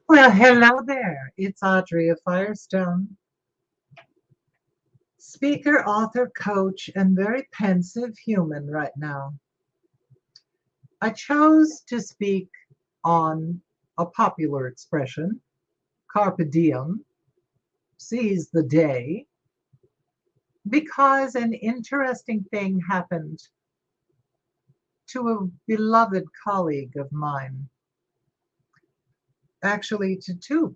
Well, hello there. It's Audrey of Firestone, speaker, author, coach, and very pensive human right now. I chose to speak on a popular expression, Carpe Diem, seize the day, because an interesting thing happened to a beloved colleague of mine, actually to two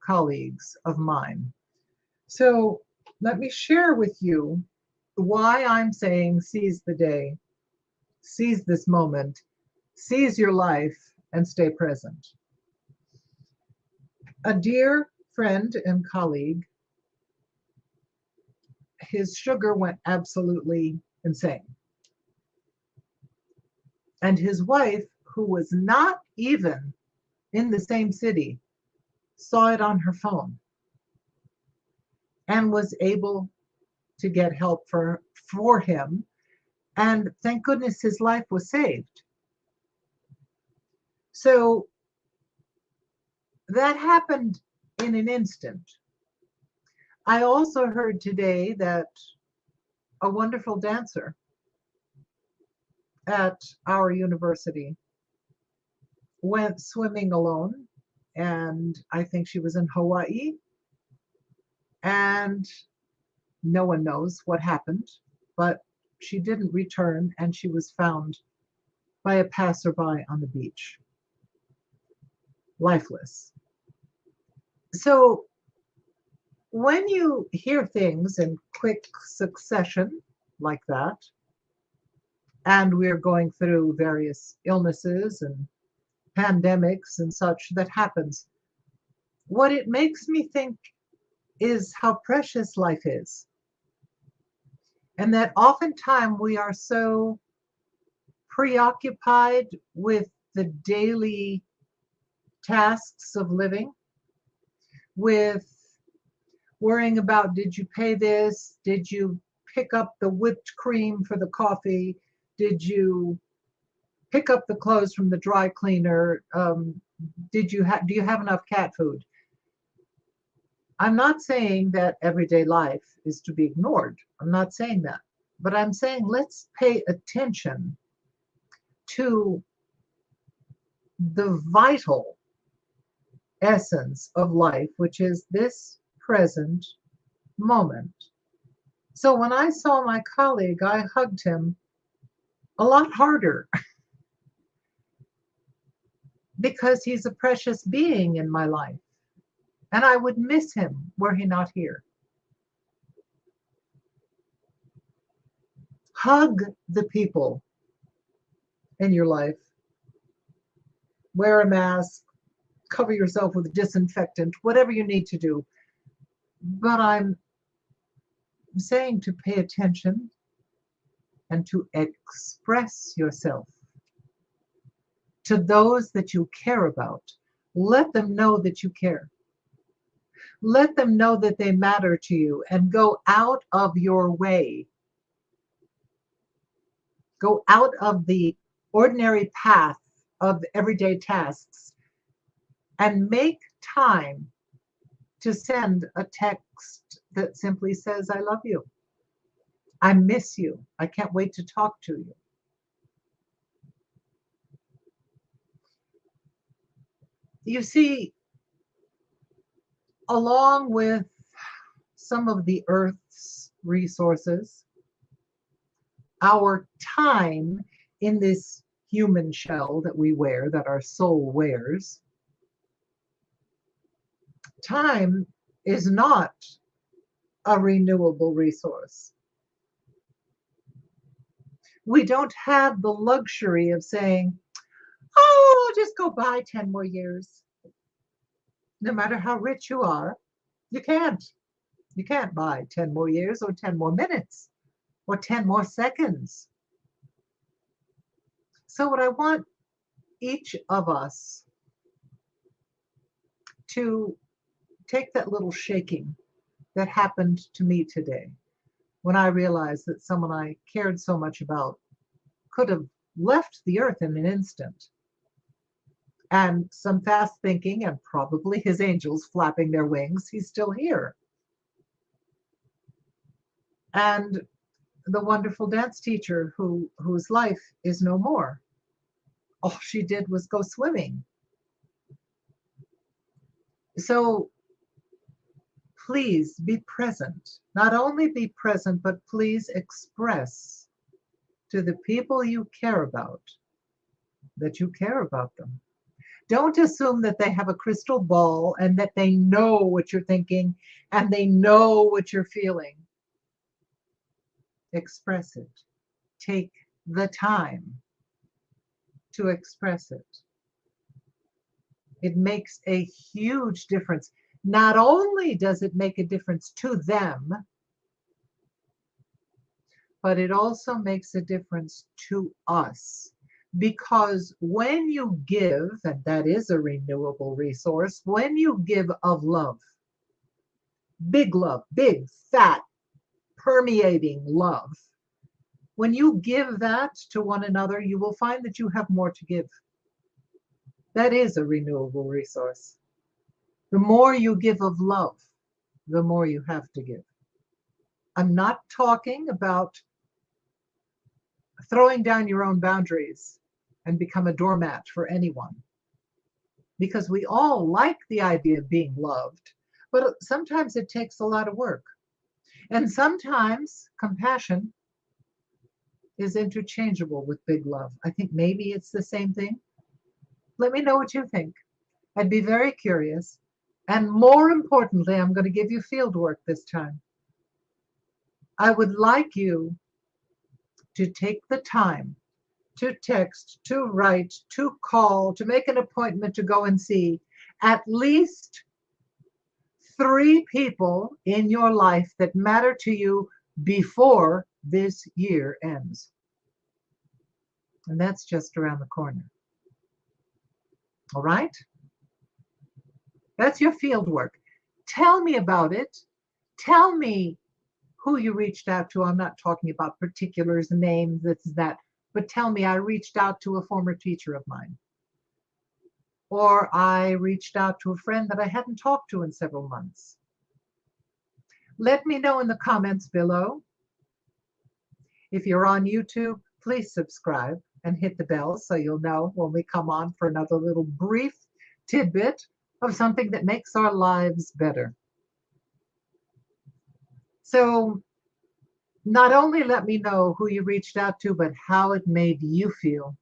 colleagues of mine. So let me share with you why I'm saying seize the day, seize this moment, seize your life, and stay present. A dear friend and colleague, his sugar went absolutely insane. And his wife, who was not even in the same city, saw it on her phone and was able to get help for him. And thank goodness his life was saved. So that happened in an instant. I also heard today that a wonderful dancer at our university went swimming alone, and I think she was in Hawaii, and no one knows what happened, but she didn't return, and she was found by a passerby on the beach, lifeless. So when you hear things in quick succession like that, and we're going through various illnesses and pandemics and such that happens, what it makes me think is how precious life is. And that oftentimes we are so preoccupied with the daily tasks of living, with worrying about, did you pay this? Did you pick up the whipped cream for the coffee? Did you pick up the clothes from the dry cleaner? Do you have enough cat food? I'm not saying that everyday life is to be ignored. I'm not saying that. But I'm saying let's pay attention to the vital essence of life, which is this present moment. So when I saw my colleague, I hugged him a lot harder because he's a precious being in my life. And I would miss him were he not here. Hug the people in your life. Wear a mask, cover yourself with disinfectant, whatever you need to do. But I'm saying to pay attention and to express yourself to those that you care about. Let them know that you care. Let them know that they matter to you, and go out of your way. Go out of the ordinary path of everyday tasks and make time to send a text that simply says, I love you. I miss you. I can't wait to talk to you. You see, along with some of the Earth's resources, our time in this human shell that we wear, that our soul wears, time is not a renewable resource. We don't have the luxury of saying, oh, I'll just go buy 10 more years. No matter how rich you are, you can't. You can't buy 10 more years or 10 more minutes or 10 more seconds. So, what I want each of us to take that little shaking that happened to me today when I realized that someone I cared so much about could have left the earth in an instant. and some fast thinking and probably his angels flapping their wings, he's still here. And the wonderful dance teacher whose life is no more. All she did was go swimming. So please be present. Not only be present, but please express to the people you care about that you care about them. Don't assume that they have a crystal ball and that they know what you're thinking and they know what you're feeling. Express it. Take the time to express it. It makes a huge difference. Not only does it make a difference to them, but it also makes a difference to us. Because when you give, and that is a renewable resource, when you give of love, big, fat, permeating love, when you give that to one another, you will find that you have more to give. That is a renewable resource. The more you give of love, the more you have to give. I'm not talking about throwing down your own boundaries and become a doormat for anyone. Because we all like the idea of being loved, but sometimes it takes a lot of work. And sometimes compassion is interchangeable with big love. I think maybe it's the same thing. Let me know what you think. I'd be very curious. And more importantly, I'm going to give you field work this time. I would like you to take the time to text, to write, to call, to make an appointment to go and see at least 3 people in your life that matter to you before this year ends. And that's just around the corner. All right? That's your field work. Tell me about it. Tell me who you reached out to. I'm not talking about particulars, names, this, that, but tell me I reached out to a former teacher of mine. Or I reached out to a friend that I hadn't talked to in several months. Let me know in the comments below. If you're on YouTube, please subscribe and hit the bell so you'll know when we come on for another little brief tidbit of something that makes our lives better. So not only let me know who you reached out to, but how it made you feel.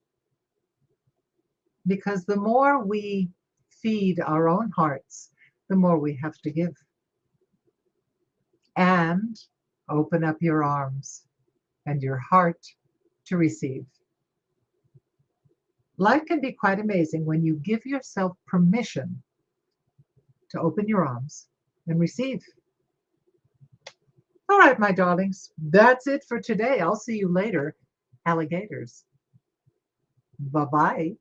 Because the more we feed our own hearts, the more we have to give. And open up your arms and your heart to receive. Life can be quite amazing when you give yourself permission to open your arms and receive. All right, my darlings, that's it for today. I'll see you later, alligators. Bye-bye.